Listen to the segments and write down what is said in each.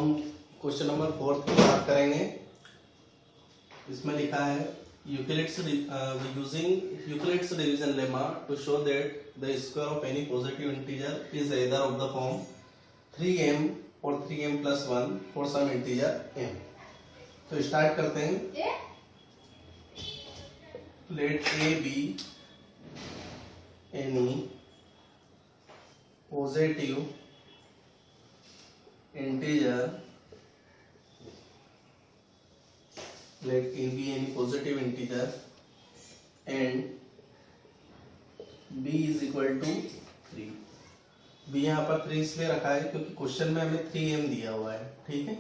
हम question number 4 की बात करेंगे। इसमें लिखा है using Euclid's division lemma to show that the square of any positive integer is either of the form 3m और 3m plus 1 for some integer m। तो स्टार्ट करते हैं। Let a be any positive integer, let a be any positive integer and b is equal to 3। b यहाँ पर 3 इसलिए रखा है क्योंकि क्वेश्चन में हमें 3m दिया हुआ है। ठीक है,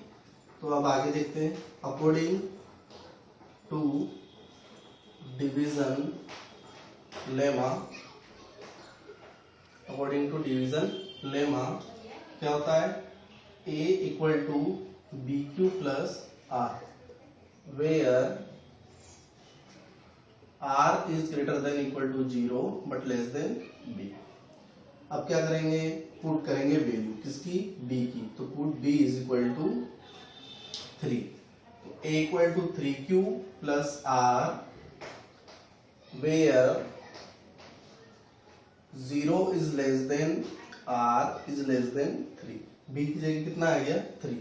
तो अब आगे देखते हैं। According to division lemma, according to division lemma क्या होता है? A equal to BQ plus R, where R is greater than equal to 0 but less than B। अब क्या करेंगे? पुट करेंगे वैल्यू किसकी? B की। तो put B is equal to 3। तो A equal to 3Q plus R, where 0 is less than R is less than 3। B की जगह कितना आ गया? 3।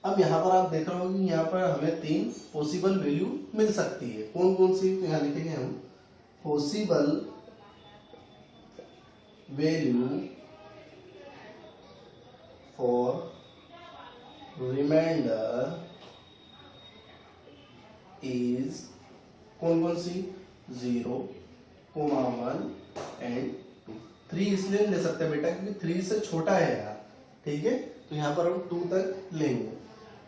अब यहाँ पर आप देख रहे हो कि यहाँ पर हमें 3 पॉसिबल वैल्यू मिल सकती है। कौन कौन सी? तो यहाँ लिखेंगे हम possible value for remainder is कौन कौन सी? 0, 1 एंड 2। 3 इसलिए ले सकते हैं बेटा क्योंकि 3 से छोटा है यार। ठीक है, तो यहाँ पर हम 2 तक लेंगे।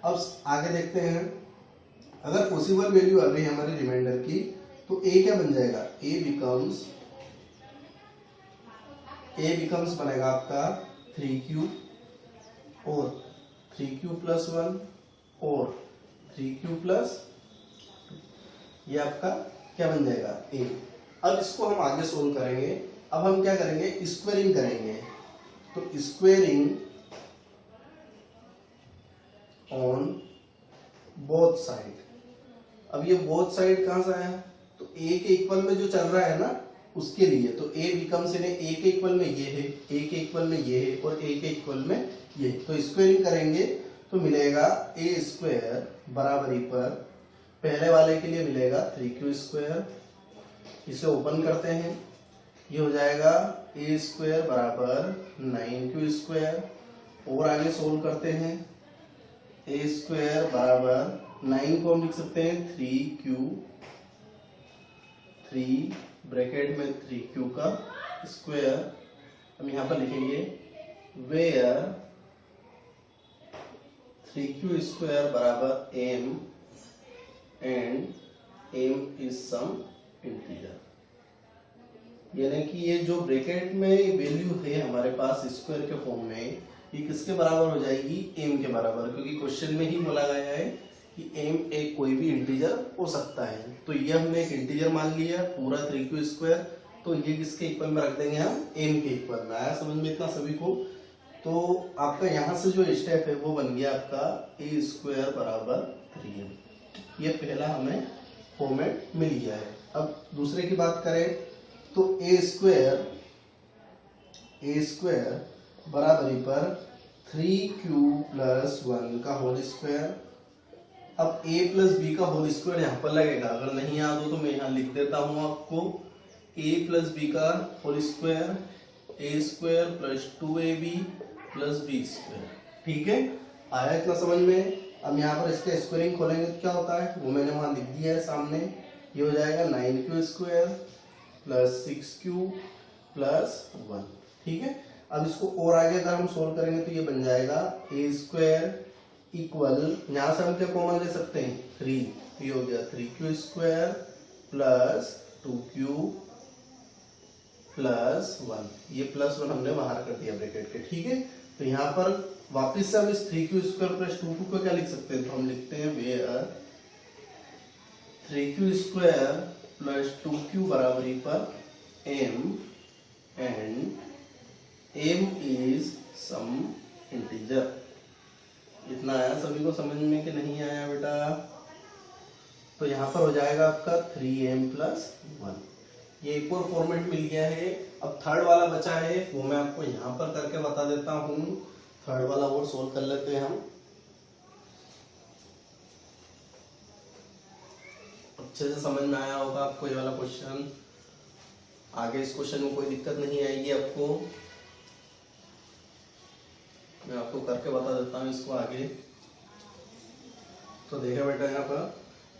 अब आगे देखते हैं। अगर पॉसिबल वैल्यू आ गई हमारे रिमाइंडर की तो a क्या बन जाएगा? a बिकम्स बनेगा आपका 3q और 3q plus 1 और 3q plus 2। ये आपका क्या बन जाएगा? a। अब इसको हम आगे सोल्व करेंगे। अब हम क्या करेंगे? स्क्वायरिंग करेंगे। तो स्क्वायरिंग ऑन बोथ साइड। अब ये बोथ साइड कहां से आया? तो a के इक्वल में जो चल रहा है ना उसके लिए। तो a बिकम्स a के इक्वल में ये है, a के इक्वल में ये है और a के इक्वल में ये। तो स्क्वायरिंग करेंगे तो मिलेगा a स्क्वायर बराबरी पर पहले वाले के लिए मिलेगा 3q स्क्वायर। इसे ओपन करते हैं, ये हो जाएगा a स्क्वायर बराबर 9q स्क्वायर। और आगे सोल्व करते हैं। a स्क्वायर बराबर 9 को हम लिख सकते हैं 3q, 3 ब्रैकेट में 3q का स्क्वायर। हम यहाँ पर लिखेंगे वेयर 3q स्क्वायर बराबर m and m is some integer. यानी कि ये जो ब्रैकेट में वैल्यू है हमारे पास स्क्वायर के फॉर्म में, ये किसके बराबर हो जाएगी? m के बराबर, क्योंकि क्वेश्चन में ही बोला गया है कि m एक कोई भी इंटीजर हो सकता है। तो ये हमने एक इंटीजर मान लिया पूरा 3q स्क्वायर। तो ये किसके इक्वल में रख देंगे हम? m के इक्वल में। आया समझ में इतना सभी को? तो आपका यहाँ से जो स्टेप है वो बन गया आपका a स्क्वायर बराबर 3m। ये पहला हमें फॉर्मेट मिल गया है। अब दूसरे की बात करें तो a स्क्वायर बराबरी पर 3q plus 1 का होल स्क्वायर। अब a plus b का होल स्क्वायर यहाँ पर लगेगा। अगर नहीं याद हो तो मैं यहाँ लिख देता हूँ आपको। a plus b का whole square, a square plus 2ab plus b square. ठीक है, आया इतना समझ में? अब यहाँ पर इसके स्क्वायरिंग खोलेंगे तो क्या होता है वो मैंने वहां लिख दिया है सामने। ये हो जाएगा 9q square plus 6q plus 1। ठीक है, अब इसको और आगे अगर हम सोल्व करेंगे तो ये बन जाएगा a स्क्वायर इक्वल, यहाँ से हम क्या कॉमन ले सकते हैं? 3। ये हो गया 3q square plus 2q plus 1। ये प्लस 1 हमने बाहर कर दिया ब्रैकेट के। ठीक है, तो यहाँ पर वापस से हम इस 3q स्क्वायर प्लस 2q को क्या लिख सकते हैं? तो हम लिखते हैं where 3q square plus 2q बराबरी पर m and m is some integer। इतना आया सभी को समझ में कि नहीं आया बेटा? तो यहाँ पर हो जाएगा आपका 3m+1। ये एक और फॉर्मेट मिल गया है। अब थर्ड वाला बचा है, वो मैं आपको यहाँ पर करके बता देता हूँ। थर्ड वाला और सोल्व कर लेते हैं हम। अच्छे से समझ में आया होगा आपको ये वाला क्वेश्चन। आगे इस क्वेश्चन में कोई दिक्कत नहीं आएगी आपको। मैं आपको करके बता देता हूँ इसको आगे। तो देखा बेटा,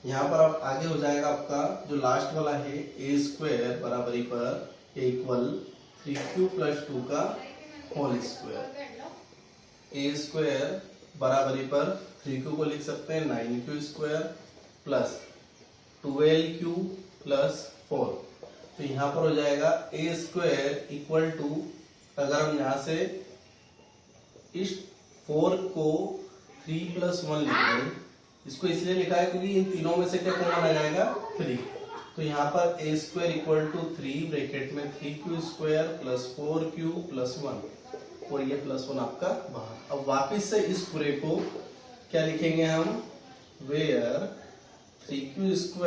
यहाँ पर आप आगे हो जाएगा आपका जो लास्ट वाला है, a² बराबरी पर इक्वल 3q+2 का होल स्क्वायर। a² बराबरी पर 3q को लिख सकते हैं 9q² प्लस 12q+4। तो यहाँ पर हो जाएगा a² इक्वल टू, अगर हम यहाँ से इस 4 को 3+1 लिख दें, इसको इसलिए लिखा है क्योंकि इन तीनों में से क्या कॉमन आ जाएगा? 3। तो यहाँ पर a² इक्वल टू 3 ब्रैकेट में 3q² प्लस 4q प्लस 1, और ये +1 आपका बाहर। अब वापिस से इस पूरे को क्या लिखेंगे हम? Where 3q²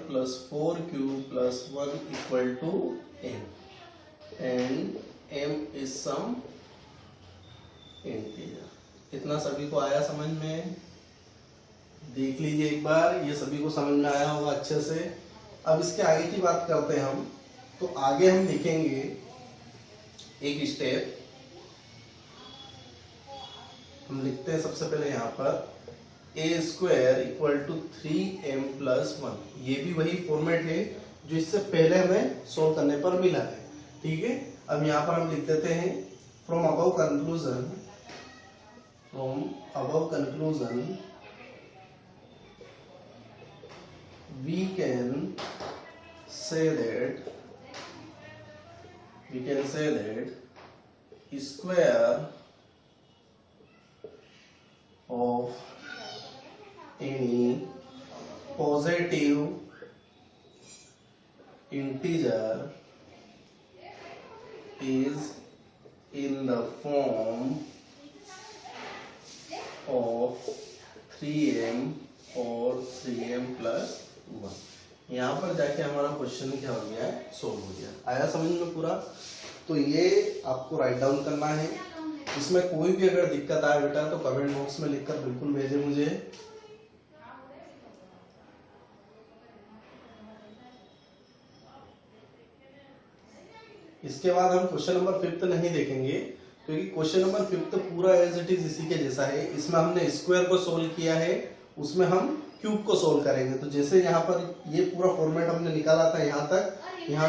plus 4q plus 1 equal to m, and m is some integer. इतना सभी को आया समझ में? देख लीजिए एक बार, ये सभी को समझ में आया होगा अच्छे से। अब इसके आगे की बात करते हैं हम। तो आगे हम लिखेंगे एक स्टेप। हम लिखते हैं सबसे पहले यहाँ पर a² इक्वल टू 3m+1। ये भी वही फॉर्मेट है जो इससे पहले हमें सोल्व करने पर मिला है, ठीक है। अब यहाँ पर हम लिख देते हैं from above conclusion we can say that square of any positive integer is in the form of 3m और 3m+1। यहाँ पर जाके हमारा क्वेश्चन क्या हो गया है? सोल्व हो गया। आया समझ में पूरा? तो ये आपको राइट डाउन करना है। इसमें कोई भी अगर दिक्कत आए बेटा तो कमेंट बॉक्स में लिखकर बिल्कुल भेजे मुझे। इसके बाद हम क्वेश्चन नंबर 5 नहीं देखेंगे, क्योंकि क्वेश्चन नंबर 5 पूरा एज इट इज इसी के जैसा है। इसमें हमने स्क्वायर को सोल्व किया है, उसमें हम क्यूब को सोल्व करेंगे। तो जैसे यहाँ पर ये पूरा फॉर्मेट हमने निकाला था यहाँ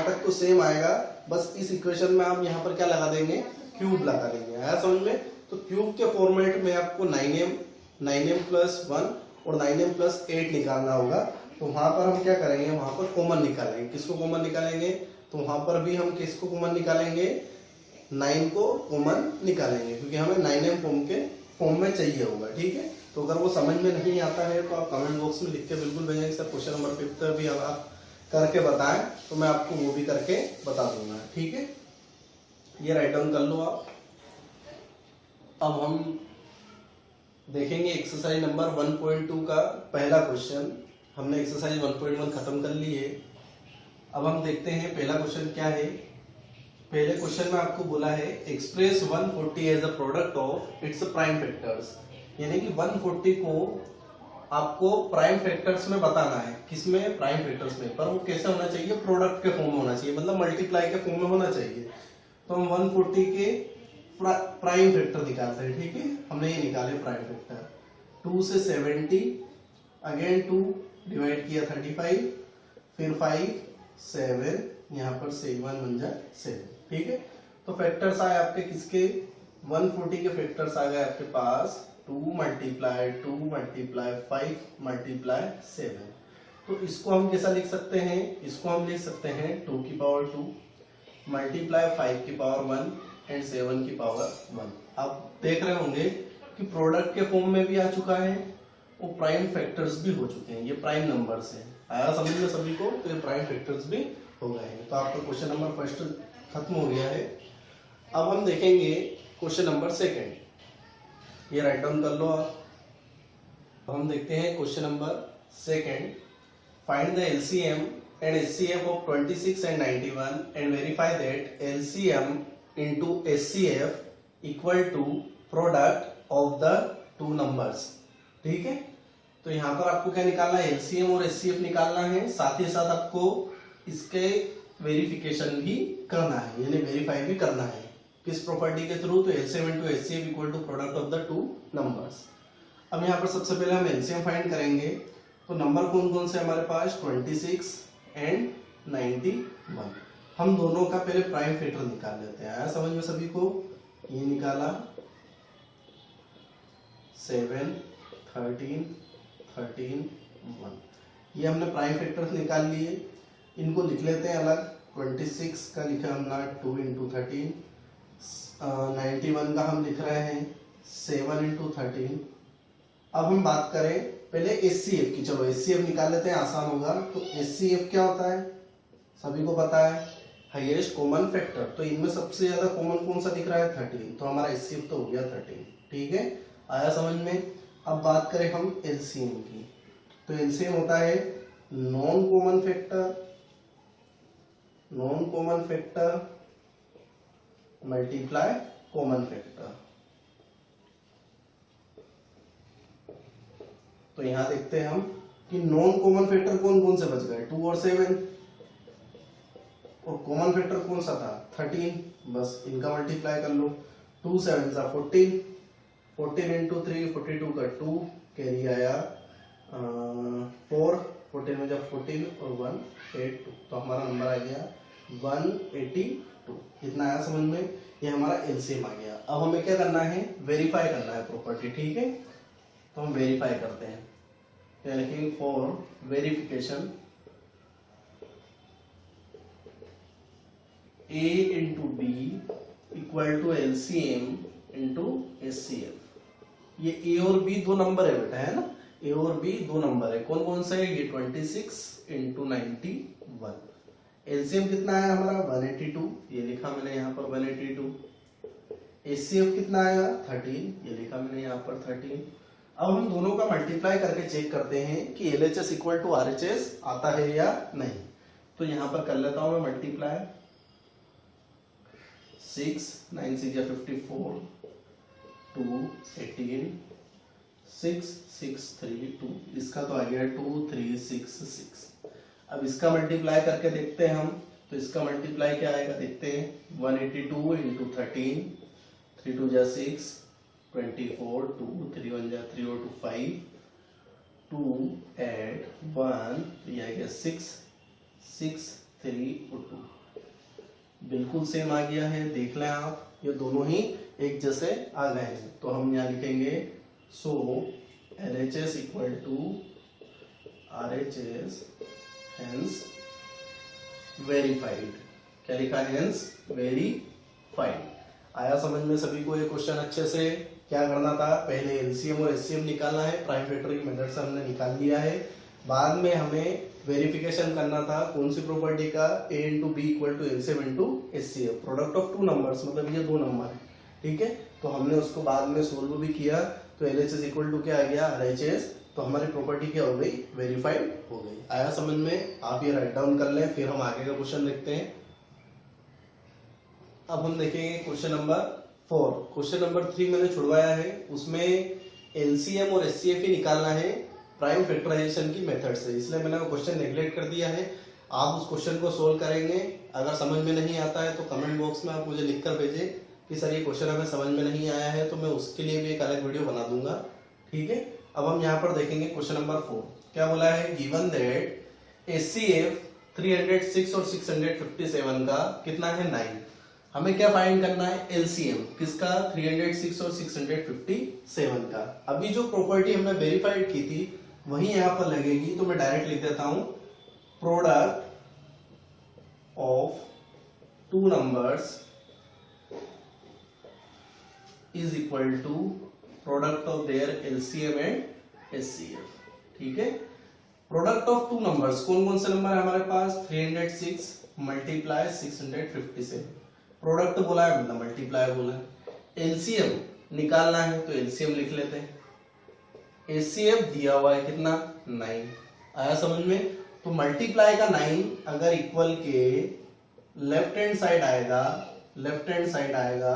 तक तो सेम आएगा। बस इस इक्वेशन में हम यहाँ पर क्या लगा देंगे? क्यूब लगा देंगे। आया समझ में? तो क्यूब के फॉर्मेट में आपको 9m+1 और 9m+8 निकालना होगा। तो वहां पर हम क्या करेंगे? वहां पर कॉमन निकालेंगे। किसको कॉमन निकालेंगे? तो वहां पर भी हम किसको कॉमन निकालेंगे? 9 को कॉमन निकालेंगे, क्योंकि हमें 9m फॉर्म में चाहिए होगा, ठीक है। तो अगर वो समझ में नहीं आता है तो आप कमेंट बॉक्स में लिख के बिल्कुल भेजेंगे सर क्वेश्चन नंबर 5 भी आप करके बताएं, तो मैं आपको वो भी करके बता दूंगा, ठीक है। ये राइट डाउन कर लो आप। अब हम देखेंगे एक्सरसाइज नंबर 1.2 का पहला क्वेश्चन। हमने एक्सरसाइज 1.1 खत्म कर ली है। अब हम देखते हैं पहला क्वेश्चन क्या है। पहले क्वेश्चन में आपको बोला है express 140 as a product of its prime factors, यानी कि 140 को आपको प्राइम फैक्टर्स में बताना है। किसमें? प्राइम फैक्टर्स में। पर वो कैसे होना चाहिए? प्रोडक्ट के फॉर्म में होना चाहिए, मतलब मल्टीप्लाई के फॉर्म में होना चाहिए। तो हम 140 के प्राइम फैक्टर निकालते हैं, ठीक है। हमने ये निकाले प्राइम फैक्टर। 2 से 70, अगेन 2 डिवाइड किया 35, फिर 5 7, यहाँ पर 7 बन जाए 7, ठीक है। तो फैक्टर्स आए आपके किसके? 140 के फैक्टर्स आ गए आपके पास 2 मल्टीप्लाई 2 मल्टीप्लाई 5 मल्टीप्लाई 7। तो इसको हम कैसा लिख सकते हैं? इसको हम लिख सकते हैं 2 की पावर 2 मल्टीप्लाई 5 की पावर 1 एंड 7 की पावर 1। आप देख रहे होंगे कि प्रोडक्ट के फॉर्म में भी आ चुका है, वो प्राइम फैक्टर्स भी हो चुके हैं। ये प्राइम नंबर्स हैं। आया समझ में सभी को? तो ये प्राइम फैक्टर्स भी हो गए हैं। तो आपका क्वेश्चन नंबर फर्स्ट खत्म हो गया है। अब हम देखेंगे क्वेश्चन नंबर सेकंड। ये राइट डाउन कर लो आप। हम देखते हैं question number second. Find the LCM and HCF of 26 and 91 and verify that LCM into HCF equal to product of the two numbers. ठीक है, तो यहाँ पर आपको क्या निकालना है, एलसीएम और एचसीएफ निकालना है, साथ ही साथ आपको इसके वेरिफिकेशन भी करना है, यानी वेरीफाई भी करना है। किस प्रॉपर्टी के थ्रू, तो LCM into HCF equal to product of the two numbers. अब यहाँ पर सबसे पहले हम एलसीएम फाइंड करेंगे, तो नंबर कौन कौन से हमारे पास 26 एंड 91। हम दोनों का पहले प्राइम फैक्टर निकाल लेते हैं। आया समझ में सभी को? ये निकाला 7 13 13 1, ये हमने प्राइम फैक्टर्स निकाल लिए। इनको लिख लेते हैं अलग। 26 का लिखा हमने 2 इंटू 13, 91 का हम लिख रहे हैं 7 इंटू 13। अब हम बात करें पहले एचसीएफ की। चलो एचसीएफ निकाल लेते हैं, आसान होगा। तो एचसीएफ क्या होता है, सभी को पता है, हाईएस्ट कॉमन फैक्टर। तो इनमें सबसे ज्यादा कॉमन कौन सा दिख रहा है, 13, तो हमारा एचसीएफ तो हो गया 13। ठीक है, आया समझ में? अब बात करें हम एलसीएम की, तो एलसीएम होता है non common factor, non common factor multiply common factor. तो यहां देखते हैं हम कि नॉन कॉमन फैक्टर कौन कौन से बच गए, 2 और 7, और कॉमन फैक्टर कौन सा था, 13। बस इनका मल्टीप्लाई कर लो। 2 7 जा 14, 14 इंटू 3 42 का 2, कैरी आया 4, 14 में जब 14 और 182, तो हमारा नंबर आ गया 182। इतना आया समझ में? ये हमारा एलसीएम आ गया। अब हमें क्या करना है, वेरीफाई करना है प्रॉपर्टी। ठीक है, तो हम वेरीफाई करते हैं, लिखेंगे for verification A into B equal to LCM into HCF. ये ए और बी दो नंबर है बेटा, है ना? ए और बी दो नंबर है। कौन कौन सा है, ये 26 इंटू 91। एलसीएम कितना है हमारा 182, ये लिखा मैंने यहाँ पर 182। एचसीएफ कितना आया 13, ये लिखा मैंने यहाँ पर 13। अब हम दोनों का मल्टीप्लाई करके चेक करते हैं कि एलएचएस इक्वल टू आरएचएस आता है या नहीं। तो यहाँ पर कर लेता हूं मैं मल्टीप्लाई। 6 9 6 54, 2 18, 6 6 3 2, इसका तो आ गया 2 3 6 6। अब इसका मल्टीप्लाई करके देखते हैं हम, तो इसका मल्टीप्लाई क्या आएगा देखते हैं। 182 इंटू 13, 3 2 जा 6, 24, 2 3 1 जा 3 और 2 5, 2 add 1, तो ये आ गया 6 6 3 और 2, बिल्कुल सेम आ गया है। देख लें आप, ये दोनों ही एक जैसे आ गए हैं। तो हम यहाँ लिखेंगे so LHS equal to RHS, hence verified. क्या लिखा है, हेंस वेरीफाइड। आया समझ में सभी को ये क्वेश्चन अच्छे से? क्या करना था, पहले एलसीएम और एचसीएम निकालना है, प्राइम फैक्टर की मेथड से हमने निकाल लिया है। बाद में हमें वेरिफिकेशन करना था कौन सी प्रॉपर्टी का, A into B equal to LCM into HCF, product of two numbers, मतलब ये दो नंबर है। ठीक है, तो हमने उसको बाद में सोल्व भी किया। तो एलएचएस इक्वल टू क्या आ गया, आरएचएस। तो हमारी प्रॉपर्टी क्या हो गई, वेरीफाइड हो गई। आया समझ में? आप ये राइट डाउन कर लें, फिर हम आगे का क्वेश्चन देखते हैं। अब हम देखेंगे क्वेश्चन नंबर 4। क्वेश्चन नंबर 3 मैंने छुड़वाया है, उसमें एलसीएम और एचसीएफ ही निकालना है प्राइम फैक्टराइजेशन की मेथड से, इसलिए मैंने वो क्वेश्चन नेग्लेक्ट कर दिया है। आप उस क्वेश्चन को सोल्व करेंगे। अगर समझ में नहीं आता है तो कमेंट बॉक्स में आप मुझे लिखकर भेजें कि सर ये क्वेश्चन हमें समझ में नहीं आया है, तो मैं उसके लिए भी एक अलग वीडियो बना दूंगा। ठीक है, अब हम यहाँ पर देखेंगे क्वेश्चन नंबर 4। क्या बोला है, गिवन दैट एचसीएफ 306 और 657 का कितना है 9। हमें क्या फाइंड करना है, एलसीएम किसका, 306 और 657 का। अभी जो प्रॉपर्टी हमने वेरीफाइड की थी वही यहां पर लगेगी, तो मैं डायरेक्ट लिख देता हूं, product of two numbers is equal to product of their LCM and HCF. ठीक है, प्रोडक्ट ऑफ टू नंबर्स, कौन कौन से नंबर है हमारे पास, 306 मल्टीप्लाई 657। प्रोडक्ट बोला है मतलब मल्टीप्लाई बोला है। एलसीएम निकालना है तो एलसीएम लिख लेते हैं, एचसीएफ दिया हुआ है कितना 9, आया समझ में। तो मल्टीप्लाई का 9 अगर इक्वल के लेफ्ट हैंड साइड आएगा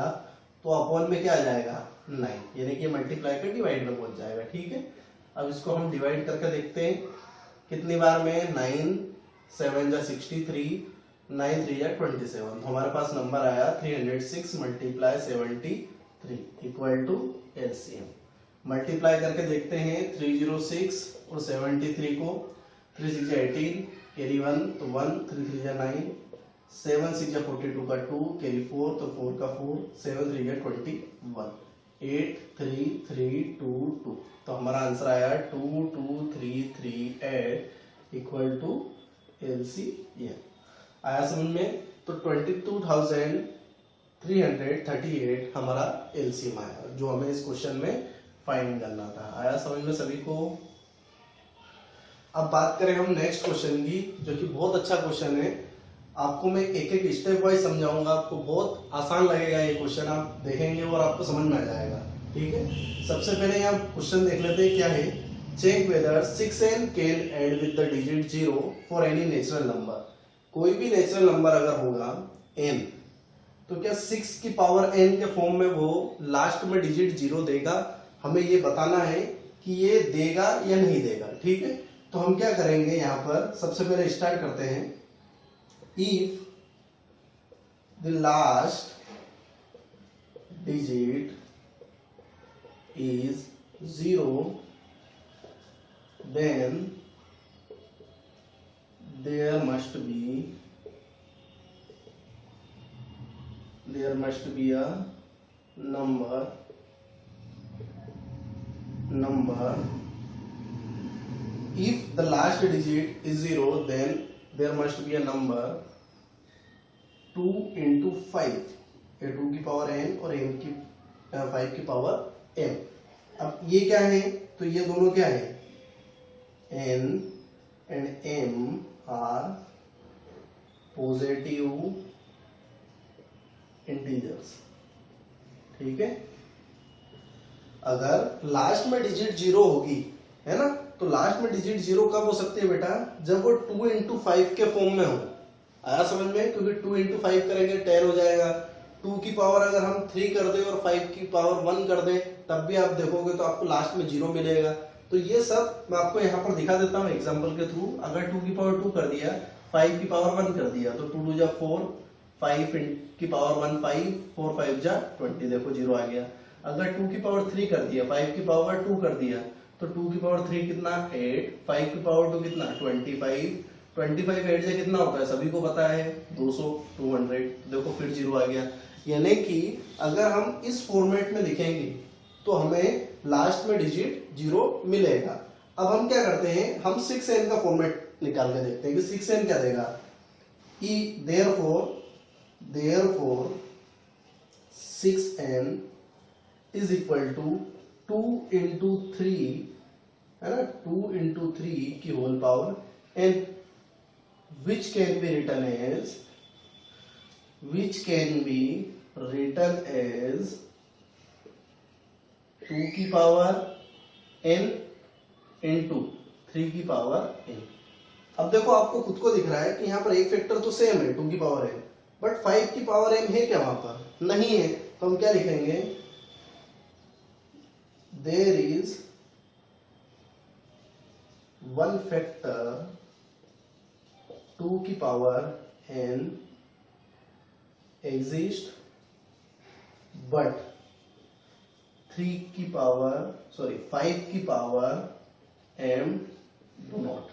तो अपॉन में क्या आ जाएगा 9, यानी कि मल्टीप्लाई पे डिवाइड में पहुंच जाएगा। ठीक है, अब इसको हम डिवाइड करके देखते हैं कितनी बार में, 9 7 जा 63, 9 3 जा 27, तो हमारे पास नंबर आया 306 multiply 73 equal to LCM. Multiply करके देखते हैं 306 और 73 को, 3 6 18 कैरी 1 तो 1, 3 3 जा 9, 7 6 जा 42 का 2 कैरी 4 तो 4 का 4, 7 3 जा 21, 8 3 3 2 2, तो हमारा आंसर आया 2 2 3 3 8 इक्वल टू एलसीएम। आया समझ में। तो 22,338 हमारा एलसीएम आया जो हमें इस क्वेश्चन में फाइंड करना था। आया समझ में सभी को। अब बात करें हम नेक्स्ट क्वेश्चन की, जो कि बहुत अच्छा क्वेश्चन है। आपको मैं एक एक स्टेप वाइज समझाऊंगा, आपको बहुत आसान लगेगा ये क्वेश्चन, आप देखेंगे और आपको समझ में आ जाएगा। ठीक है, सबसे पहले यहाँ क्वेश्चन देख लेते हैं क्या है। Check whether 6n can add with the digit 0 for any natural number. कोई भी नेचुरल नंबर अगर होगा n, तो क्या 6 की पावर n के फॉर्म में वो लास्ट में डिजिट 0 देगा। हमें ये बताना है कि ये देगा या नहीं देगा। ठीक है, तो हम क्या करेंगे, यहाँ पर सबसे पहले स्टार्ट करते हैं। If the last digit is 0, then there must be a number if the last digit is 0, then there must be a number 2 into 5, ये 2 की पावर n और m की 5 की पावर m। अब ये क्या है, तो ये दोनों क्या है, n and m are positive integers. ठीक है, अगर लास्ट में डिजिट 0 होगी, है ना, तो लास्ट में डिजिट 0 कब हो सकती है बेटा, जब वो 2 into 5 के फॉर्म में हो। आया समझ में, क्योंकि 2 into 5 करेंगे 10 हो जाएगा। 2 की पावर अगर हम 3 कर दे और 5 की पावर 1 कर दे, तब भी आप देखोगे तो आपको लास्ट में 0 मिलेगा। तो ये सब मैं आपको यहाँ पर दिखा देता हूँ एग्जांपल के थ्रू। अगर 2 की पावर 2 कर दिया, 5 की पावर 1 कर दिया, तो 2 2 जा 4, 5 की पावर 1 5, 4 5 जा 20, देखो 0 आ गया। अगर 2 की पावर 3 कर दिया, 5 की पावर 2 कर दिया, तो 2 की पावर 3 कितना 8, 5 की पावर 2 कितना 25, 25 8 से कितना होता है सभी को पता है 200, 200, देखो फिर 0 आ गया। यानी कि अगर हम इस फॉर्मेट में लिखेंगे तो हमें लास्ट में डिजिट 0 मिलेगा। अब हम क्या करते हैं, हम 6n का फॉर्मेट निकाल के देखते हैं कि 6n क्या देगा। therefore 6n is equal to 2 into 3, है ना, 2 into 3 की whole power n, which can be written as 2 की पावर n into 3 की पावर n। अब देखो आपको खुद को दिख रहा है कि यहाँ पर एक फैक्टर तो सेम है 2 की पावर n, बट 5 की पावर m है क्या वहां पर, नहीं है। तो हम क्या लिखेंगे, there is one factor 2 की पावर n exist but 5 की power m do not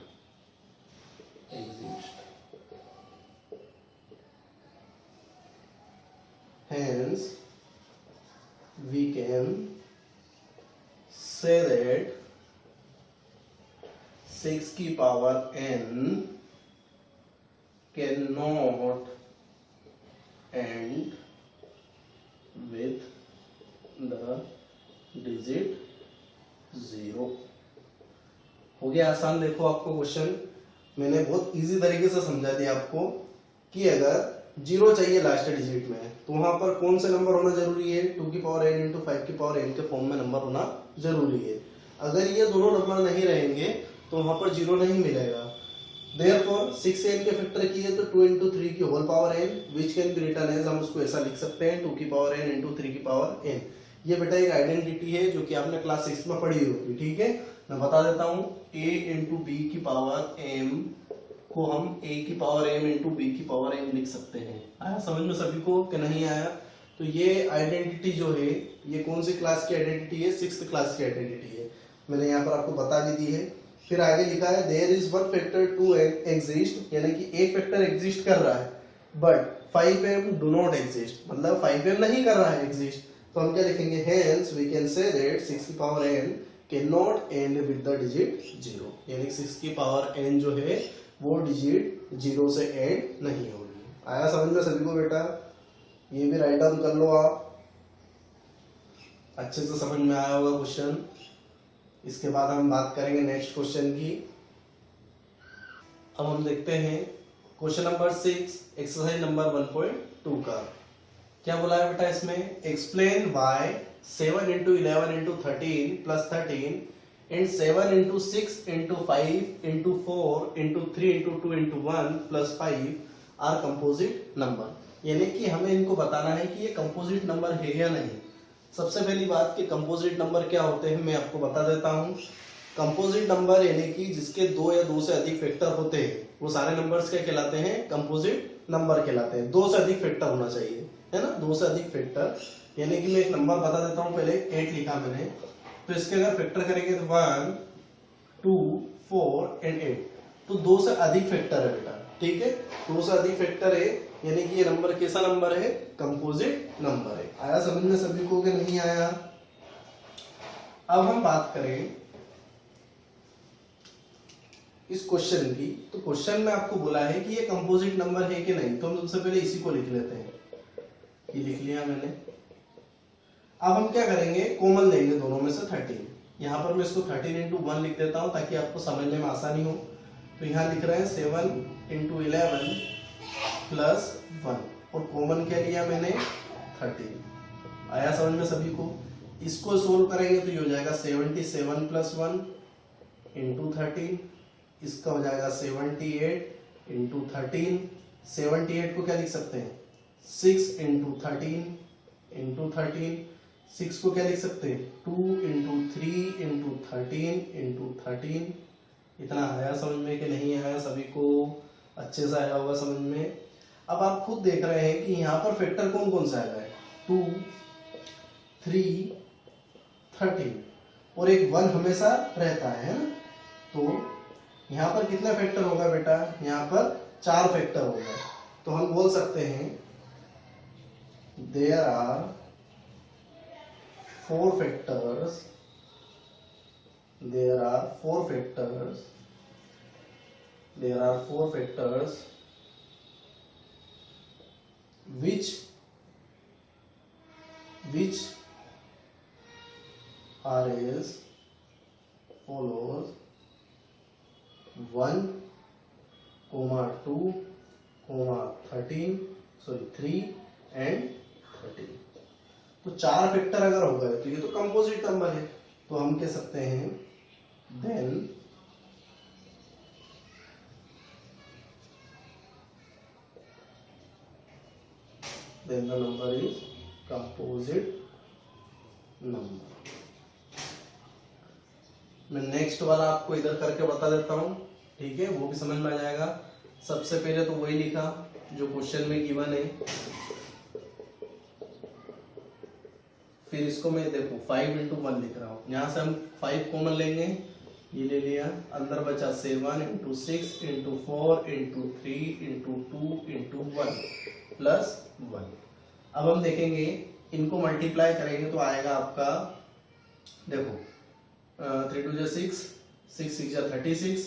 exist, hence we can say that 6 की पावर n cannot end with the digit 0। हो गया आसान। देखो आपको क्वेश्चन मैंने बहुत इजी तरीके से समझा दिया आपको कि अगर 0 चाहिए लास्ट डिजिट में, तो वहां पर कौन सा नंबर होना जरूरी है, 2 की पावर n इंटू 5 की पावर n के फॉर्म में नंबर होना जरूरी है। अगर ये दोनों नंबर नहीं रहेंगे तो वहां पर 0 नहीं मिलेगा। Therefore 6n के फैक्टर किए तो 2 into 3 की whole power n which can be written as, हम उसको ऐसा लिख सकते हैं 2 की पावर n into 3 की पावर n। ये बेटा एक आइडेंटिटी है जो कि आपने क्लास 6 में पढ़ी होगी, ठीक है। मैं बता देता हूँ, a into b की पावर m को हम a की पावर m into b की पावर m लिख सकते हैं। आया समझ में सभी को कि नहीं आया? तो ये आइडेंटिटी जो है ये कौन सी क्लास की आइडेंटिटी है? 6th क्लास की आइडेंटिटी है। मैंने यहाँ पर आपको बता भी दी है। फिर आगे लिखा है there is one factor to exist, यानी कि एक फैक्टर एग्जिस्ट कर रहा है but 5m do not exist, मतलब 5m नहीं कर रहा है एग्जिस्ट। तो हम क्या लिखेंगे? Hence we can say that 6 की पावर n can not end with the digit 0, यानी 6 की पावर n जो है वो डिजिट 0 से एंड नहीं होगी। आया समझ में सभी को बेटा? ये भी राइट डाउन कर लो आप, अच्छे से समझ में आया होगा क्वेश्चन। इसके बाद हम बात करेंगे नेक्स्ट क्वेश्चन की। अब हम देखते हैं क्वेश्चन नंबर 6 एक्सरसाइज नंबर 1.2 का। क्या बोला है बेटा इसमें? Explain why 7 into 11 into 13 plus 13 and 7 into 6 into 5 into 4 into 3 into 2 into 1 plus 5 are composite number। यानी कि हमें इनको बताना है कि ये कंपोजिट नंबर है या नहीं। सबसे पहली बात कि कंपोजिट नंबर क्या होते हैं मैं आपको बता देता हूँ। कंपोजिट नंबर यानी कि जिसके दो या दो से अधिक फैक्टर होते हैं वो सारे नंबर्स क्या कहलाते हैं? कंपोजिट नंबर कहलाते हैं। दो से अधिक फैक्टर होना चाहिए, है ना, दो से अधिक फैक्टर। यानी कि मैं एक नंबर बता देता हूँ, पहले 8 लिखा मैंने, तो इसके अगर फैक्टर करेंगे तो 1 2 4 एंड 8, तो दो से अधिक फैक्टर है बेटा, ठीक है, दो से अधिक फैक्टर है, यानी कि ये नंबर कैसा नंबर है? कंपोजिट नंबर है। आया समझ में सभी को कि नहीं आया? अब हम बात करें इस क्वेश्चन की। तो क्वेश्चन में आपको बोला है कि ये कंपोजिट नंबर है कि नहीं, तो हम सबसे पहले इसी को लिख लेते हैं। ये लिख लिया मैंने। अब हम क्या करेंगे? कॉमन लेंगे दोनों में से 13। यहाँ पर मैं इसको 13 into 1 लिख देता हूँ ताकि आपको समझने में आसानी हो। तो यहाँ लिख रहे हैं 7 into 11 प्लस 1 और कॉमन क्या लिया मैंने? 13। आया समझ में सभी को? इसको सोल्व करेंगे तो ये हो जाएगा 77 प्लस 1 इंटू 13, इसका हो जाएगा 78 इंटू 13। 78 को क्या लिख सकते हैं? 6 इंटू 13 इंटू 13। 6 को क्या लिख सकते हैं? 2 इंटू 3 इंटू 13 इंटू 13। इतना आया समझ में कि नहीं आया? सभी को अच्छे से आया होगा समझ में। अब आप खुद देख रहे हैं कि यहाँ पर फैक्टर कौन कौन सा आएगा? 2 3 13 और एक 1 हमेशा रहता है ना। तो यहाँ पर कितना फैक्टर होगा बेटा? यहाँ पर 4 फैक्टर होगा। तो हम बोल सकते हैं there are 4 factors, there are 4 factors, there are 4 factors which are as follows: 1, 2, 13, 3 and 13। तो 4 फैक्टर अगर हो गए तो ये तो कंपोजिट नंबर है। तो हम कह सकते हैं then the number is composite number. मैं नेक्स्ट वाला आपको इधर करके बता देता हूं, ठीक है, वो भी समझ में आ जाएगा। सबसे पहले तो वही लिखा जो क्वेश्चन में गिवन है, फिर इसको मैं देखो 5 into 1 लिख रहा हूँ। यहाँ से हम 5 कॉमन लेंगे, ये ले लिया, अंदर बचा 7 into 6 into 4 into 3 into 2 into 1 plus 1। अब हम देखेंगे इनको मल्टीप्लाई करेंगे तो आएगा आपका, देखो 3 2 6, 6 6 36,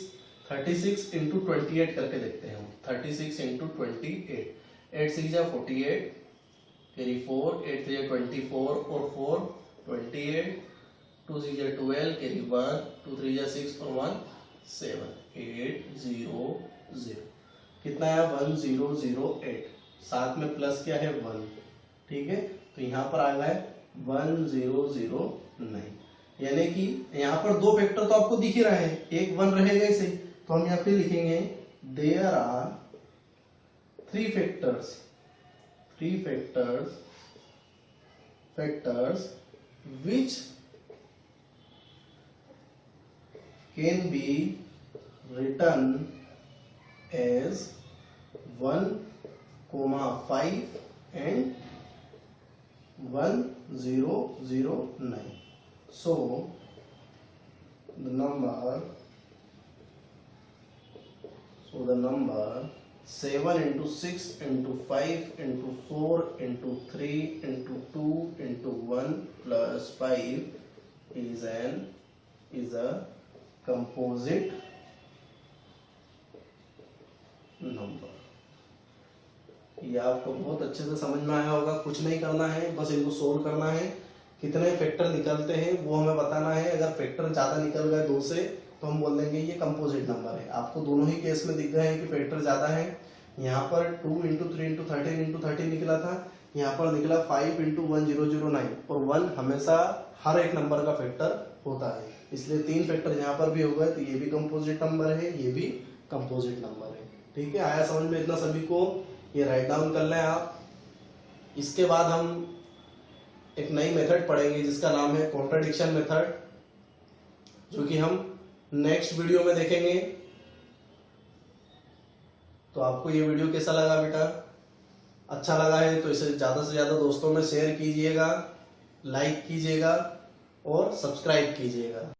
36 into 28 करके देखते हैं हम। 36 into 28, 8 6 48, कैरी 4, 8 3 24 और 4 28, 2 6 12, कैरी 1, 2 3 6 और 1 7, 8 0 0। कितना है? 1 0 0 8, साथ में प्लस क्या है? 1, ठीक है। तो यहाँ पर आ गया 1 0 0 9। यानी कि यहाँ पर दो फैक्टर तो आपको दिख ही रहे हैं, एक 1 रहेगा इसे, तो हम यहाँ पे लिखेंगे there are three factors which can be written as 1, 5 and 1, 0, 0, 9. So the number 7 into 6 into 5 into 4 into 3 into 2 into 1 plus 5 is a composite number. ये आपको बहुत अच्छे से समझ में आया होगा। कुछ नहीं करना है, बस इनको सोल्व करना है। कितने फैक्टर निकलते हैं वो हमें बताना है। अगर फैक्टर ज्यादा निकल गए 2 से तो हम बोल देंगे ये कंपोजिट नंबर है। आपको दोनों ही केस में दिख रहे हैं कि फैक्टर ज्यादा है। यहाँ पर 2 into 3 into 13 into 13 निकला था, यहाँ पर निकला 5 into 1, 0, 0, 9। और 1 हमेशा हर एक नंबर का फैक्टर होता है, इसलिए 3 फैक्टर यहाँ पर भी हो गए, तो ये भी कंपोजिट नंबर है, ये भी कंपोजिट नंबर है। ठीक है, आया समझ में इतना सभी को? ये राइट डाउन कर लें आप। इसके बाद हम एक नई मेथड पढ़ेंगे जिसका नाम है कॉन्ट्राडिक्शन मेथड, जो कि हम नेक्स्ट वीडियो में देखेंगे। तो आपको ये वीडियो कैसा लगा बेटा? अच्छा लगा है तो इसे ज्यादा से ज्यादा दोस्तों में शेयर कीजिएगा, लाइक कीजिएगा और सब्सक्राइब कीजिएगा।